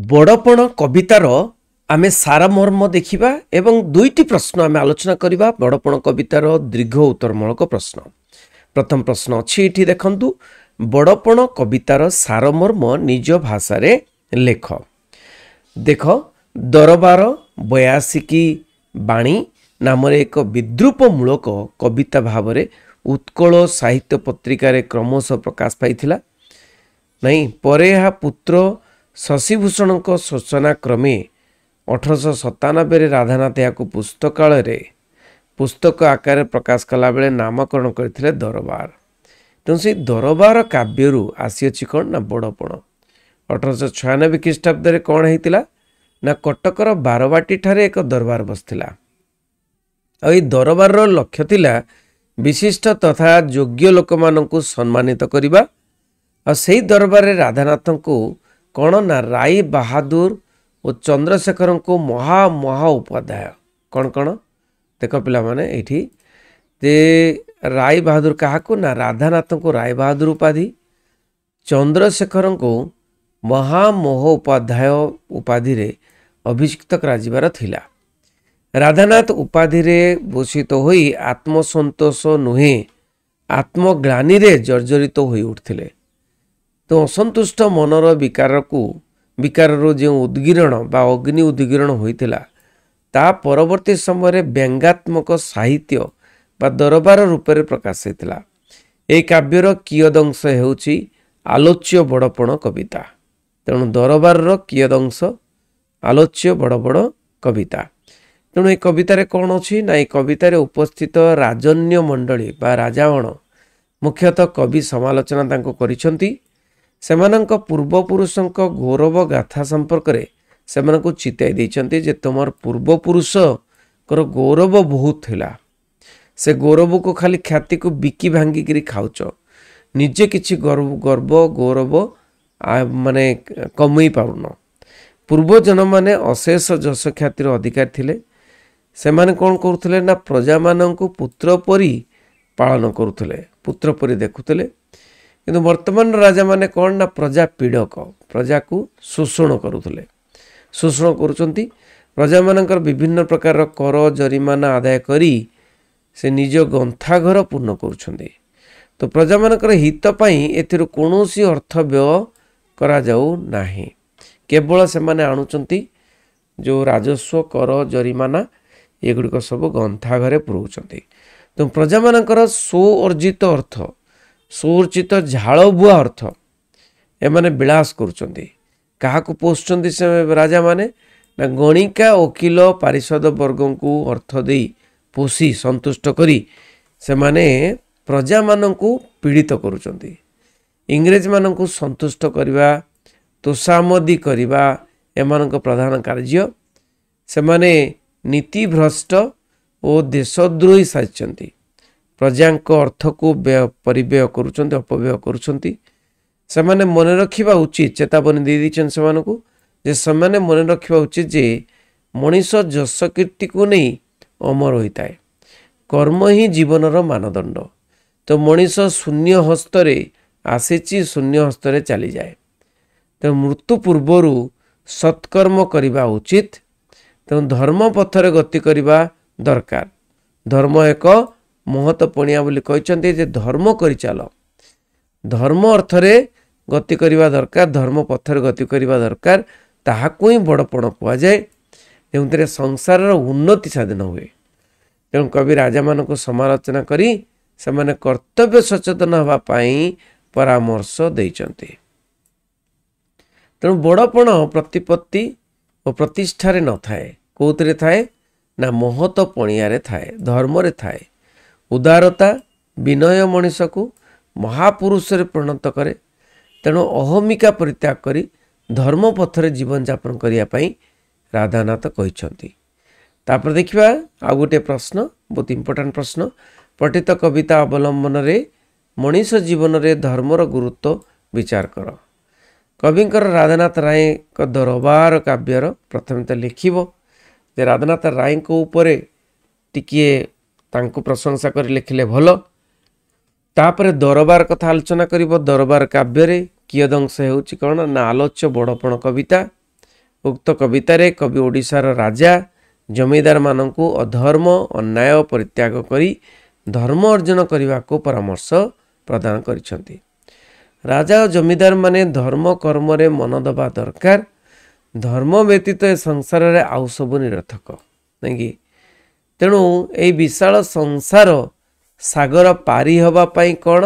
बड़पण कवितार आमे सारमर्म देखिबा एवं दुईटी प्रश्न आमे आलोचना करिबा। बड़पण कवितार दीर्घ उत्तरमूलक प्रश्न। प्रथम प्रश्न अछि एठी देखंतु, बड़पण कवितार सारमर्म निज भाषा रे लेख। देख, दरबार 82 बाणी नामर एक विद्रूपमूलक कविता भावरे उत्कल साहित्य पत्रिकार क्रमशः प्रकाश पाइथिला। नहीं परे हा पुत्र शशिभूषण सूचना क्रमे 1897 राधानाथ या पुस्तक आकार प्रकाश कला बेले नामकरण करथिले दरबार। तेणु से दरबार काव्यरू आसी कौन ना बड़पण। 1896 ख्रीष्टाब्द कौन होता ना कटकर बारवाटी ठारे एक दरबार बसथिला। आई दरबार लक्ष्य थिला विशिष्ट तथा योग्य लोक माननकु सम्मानित करिबा। और सही दरबार रे राधानाथ को कौन ना राय बहादुर और चंद्रशेखर को महा महा उपाध्याय कौन कौन देख पिला माने एठी जे राय बहादुर क्या ना राधानाथ को राय बहादुर उपाधि, चंद्रशेखर को महामोह उपाध्याय उपाधि रे अभिषिक्त कराजिबार थिला। राधानाथ उपाधि रे भूषित होई आत्मसंतोष नुहे आत्मग्लानि रे जर्जरित होई उठथिले। तो असंतुष्ट मनर विकार जो उद्गिरण बा अग्नि उद्गिरण होइतिला ता परवर्ती समय व्यंगात्मक साहित्य बा दरबार रूप में प्रकाश होइतिला। ए काव्यर कियदंश हेउची आलोच्य बड़पण कविता। तेणु दरबार कियदंश आलोच्य बड़ बड़ कविता। तेणु ए कवितार कौन अच्छी ना, कवितार उपस्थित राजन्य मंडली बा राजागण मुख्यतः कवि समालोचना तांको करिसंती। सेमानंक पूर्वपुरुषंक गौरव गाथा संपर्क रे सेमानंको चिताई देइचंती जे तुमर पूर्वपुरुष कर गौरव बहुत थिला। से गौरव को खाली ख्याति को बिकी भांगी करी खाउच, निजे किछि गर्व गौरव माने कमई पाउन। पूर्वजन माने अशेष जश ख्यातिर अधिकार थिले। सेमाने कौन करुथिले ना प्रजा मानंको पुत्र परी पालन करुथिले, पुत्र परी देखुथिले। किंतु वर्तमान राजा माने कौन ना प्रजा पीड़क, प्रजा को शोषण करुथिले, शोषण करुचंती। प्रजा मानकर विभिन्न प्रकार कर जरिमाना आदाय करी से निज ग्रंथाघर पूर्ण करुछंती। तो प्रजा मानकर हित पई एथिरो कोनोसी अर्थ व्यय करा जाऊ नाही, केवल से माने आणुचंती जो राजस्व कर जरिमाना एगुड़िक सब ग्रंथाघरे पुरौचंती। तो प्रजा मानकर स्व अर्जित अर्थ, सोर्चित झाड़ बुआ अर्थ एमाने विलास करुचंती। काहाकू पोषुचंती से राजा माने ना गणिका वकील पारिषद वर्ग को अर्थ दे पोषी संतुष्ट करी से माने प्रजा मानंकु पीड़ित करुचंती। इंग्रेज मानंकु संतुष्ट करिबा, तोषामदी करिबा एमानंक प्रधान कार्य। से माने नीति भ्रष्ट और देशद्रोही साजिचंती। प्रजांक अर्थ को परिव्यय करुचंती, अपव्यय करुचंती। सेमाने मन रखिबा उचित, चेतावनी दे दिछन सेमानकु जे सेमाने मन रखिबा उचित जे मनीष जश कीर्ति को नहीं अमर होइताए, कर्म ही जीवनर मानदंड। तो मनीष शून्य हस्तरे आसीची, शून्य हस्तरे चली जाए। तो मृत्यु पूर्वरु सत्कर्म करिबा उचित। तो धर्म पथरे गति करिबा दरकार। धर्म एक महत पणिया बोली कहते जे धर्म करि चल, धर्म अर्थरे गति करिबा दरकार, धर्म पथरे गति करिबा दरकार। ताहाकु ही बड़पण कुआ जाए, जेउंतरे संसार उन्नति साधन हुए। तेणु कवि राजा मान को समालोचना करी सेमाने कर्तव्य सचेतन हवा पाई परामर्श देइचंती। तेणु बड़पण प्रतिपत्ति और प्रतिष्ठारे न थाए, कोउतरे थाए ना महत पणियारे थाए, धर्मरे थाए। उदारता विनय मनीष को महापुरुष रे परिणत करे। तेणु अहमिका परित्याग करी धर्म पथरे जीवन यापन करिया पई राधानाथ कहिसंती। तापर देखिबा आ गोटे प्रश्न, बहुत इंपोर्टेंट प्रश्न। पठित कविता अवलंबन रे मनीष जीवन रे धर्मर गुरुत्व विचार कर। कविंकर राधानाथ राय का दरबार काव्यर प्रथम तो लिखिबो जे राधानाथ राय को ऊपर टिकिए तांको प्रशंसा कर लिखिले भल। तापरे दरबार कथा आलोचना करिबो। दरबार काव्य रे कियदंश हेउची कौन ना आलोच्य बड़पण कविता। उक्त कवितारे कवि ओडिशार राजा जमीदार मानकु अधर्म अन्याय परित्याग करी धर्म अर्जन करने को परामर्श प्रदान करिसेंती। राजा और जमीदार माने धर्म कर्म रे मन दबा दरकार। धर्म व्यतीत ए संसार रे आउ सब निरर्थक नहीं कि। तेणु ए विशाल संसार सागर पारी हवा पाई कौन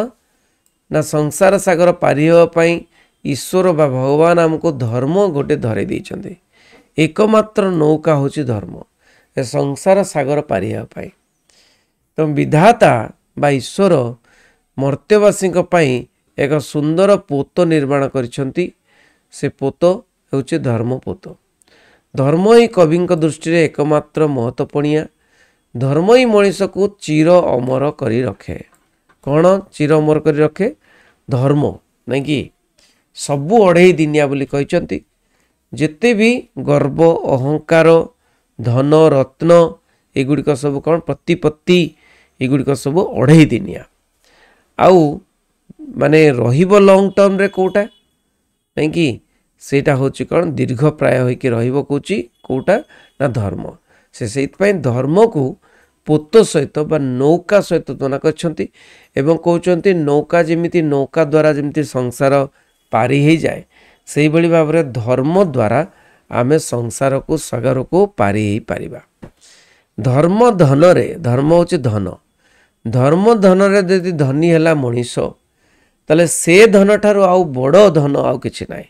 ना संसार सागर पारी हवा पाई ईश्वर बा भगवान हमको धर्म गोटे धरे देइछन्ते। एकमात्र नौका होची धर्म ए संसार सागर पारी हवा पाई। तो विधाता बा ईश्वर मर्त्यवासी पाई एक सुंदर पोत निर्माण करिसेंती। से पोत होची धर्म पोत। धर्म ही कवि दृष्टि रे एकमात्र महत्वपूर्ण। धर्म ही मनीष को चिर अमर करी रखे। कौन चिर अमर करी रखे? धर्म नहीं कि। सबू अढ़ई दिनिया बोली कहते। जिते भी गर्व अहंकार धन रत्न एगुड़िक सब कौन प्रतिपत्ति एगुड़िक सब अढ़ई दिनिया। आउ माने रहिब लॉन्ग टर्म रे कोटा नहीं कि सेटा होची कौन दीर्घ प्राय होइके रहिब कोची कोटा ना धर्म। से धर्म को पोत सहित बा नौका सहित तुलना करछंती एवं कहउछंती नौका जेमिति नौका द्वारा जेमिति संसार पारी हो जाए से भली भाव में धर्म द्वारा आमे संसार को सागर को पारी हो पारिबा। धर्म धन रे धर्म होची धन। धर्म धन रे यदि धनी हैला मनीष ताले से धन ठारू आउ बड़ धन आउ किछि नाही।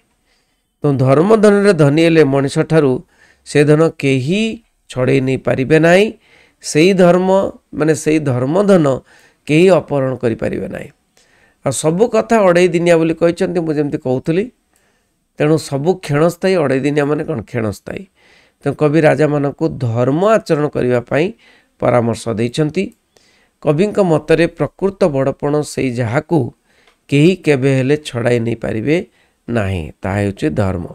तो धर्म धन रे धनी हेले मनीष ठारू से धन केही छड़े नहीं पारिबे नाही। सेई धर्म माने सेई धर्म धन केही अपहरण करि पारिबे नाही। आ सबु कथा अढ़ई दिनिया बोली कहते मुझे जमी कहूली। तेणु सबु क्षणस्थायी अढ़ई दिनिया माने कौन क्षणस्थायी। तो कवि राजा मान को धर्म आचरण करने परामर्श देइछंती। कवि मतरे प्रकृत बड़पण से जहाकू केही केबे हेले छड़ाई नहीं पारिबे नाही ताहा हेउछि धर्म।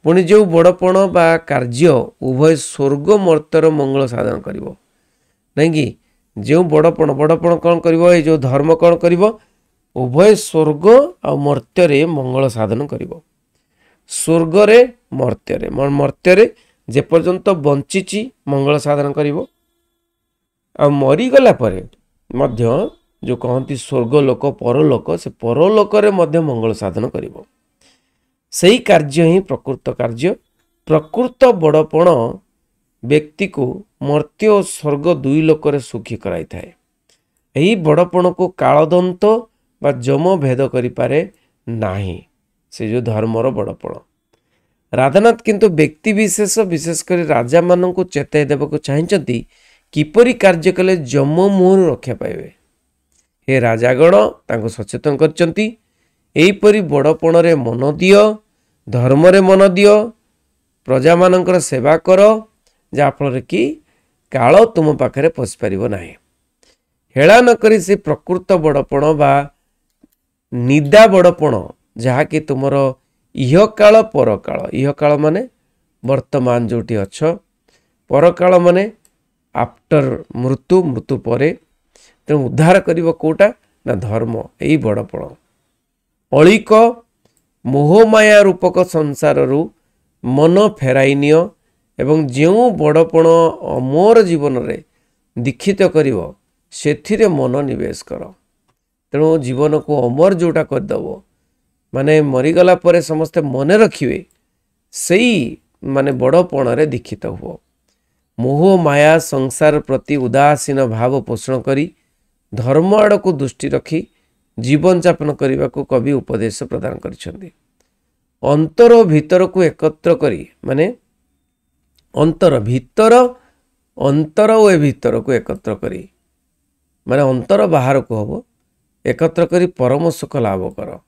पुणी जो बड़पण बा कार्य उभय स्वर्ग मर्त्यर मंगल साधन करिवो नहीं कि। जो बड़पण कौन करिवो ए जो धर्म कौन करिवो उभय स्वर्ग आ मर्त्य मंगल साधन करिवो। स्वर्ग रे मर्त्य जे पर्यंत बंचिची मंगल साधन करिवो। आ मरी गला परे मध्य जो कहती स्वर्ग लोक परलोक से परलोक रे मध्य मंगल साधन करिवो। सही कार्य ही प्रकृत कार्य। प्रकृत बड़पण व्यक्ति को मर्त्य और स्वर्ग दुई लोक रे सुखी कराई थाए। यही बड़पण को कालदंत बा जम भेद करि पारे नाही। से जो धर्मर बड़पण। राधानाथ किंतु व्यक्ति विशेष विशेषकर राजा मान को चेताई देवाक चाहती किपरि कार्य कले जम मुहर रक्षा पाइबे। हे राजागण तांको सचेतन करचंती एहीपरि बड़पण रे मन दियो धर्म रे मन दियो प्रजा मानकर सेवा कर जाफल कि काल तुम पाखरे पशि पारिबो नाही। हेला न करी से प्रकृत बड़पण बा निदा बड़पण जहाँकि तुमर इह काल परकाल। इह काल माने वर्तमान जोटी अच्छ परकाल माने आफ्टर मृत्यु मृत्यु परे। तेणु उद्धार करिवो कोटा ना धर्म यही बड़पण। अलिक मोहमाया रूपक संसार रु मन फेराई नियो एवं जो बड़पण मोर जीवन रे दीक्षित करिवो सेथिरे मन निवेश कर। तेणु जीवन को अमर जोटा करदेव माने मरीगला परे समस्ते मन रखिए सही माने बड़पण रे दीक्षित हुओ। मोह माया संसार प्रति उदासीन भाव पोषण करी धर्म आड़ को दृष्टि रखी जीवन यापन करने को कवि उपदेश प्रदान करिसेंती। अंतर और भीतर को एकत्र करी माने अंतर और भीतर को एकत्र करी माने अंतर बाहर को हम एकत्र करी परम सुख लाभ कर।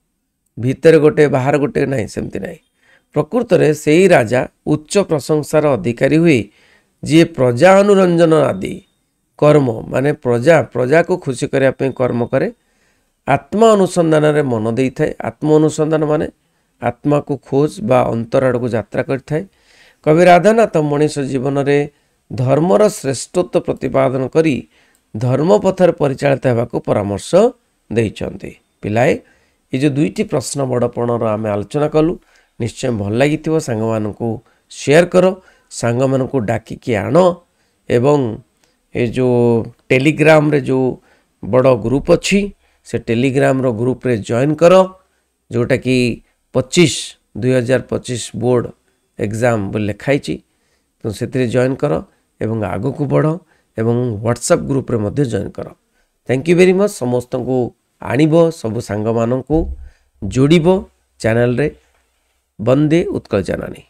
भीतर गोटे बाहर गोटे नहीं सेमती नहीं। प्रकृत रे सेही राजा उच्च प्रशंसार अधिकारी हुए जी प्रजा अनुरंजन आदि कर्म माने प्रजा को खुशी करने पे कर्म करे। आत्मा अनुसंधान रे मन दे थाए। आत्म अनुसंधान माने आत्मा को खोज बा अंतर आड़ को यात्रा करथाए। कवि राधानाथ मनीष जीवन रे धर्मर श्रेष्ठत्व प्रतिपादन करी धर्म पथर परिचालित होगा परामर्श देइचंती। पिलाए ये जो दुईटी प्रश्न बड़पणर आम आलोचना कलु निश्चय भल लगी सांग मानू शेयर कर सांग मानू डाकिकी आण एवं ये जो टेलीग्राम रे जो बड़ ग्रुप अच्छी से टेलीग्राम रो ग्रुप रे जॉइन कर जोटा कि 2025 बोर्ड एग्जाम बोल लिखाई तो से जॉइन कर एवं आगो को बढ़ एवं व्हाट्सएप ग्रुप रे मध्य जॉइन कर। थैंक यू वेरी मच समस्त को आणिबो सब सांग मानू जोड़िबो चैनल रे। वंदे उत्कल जननी।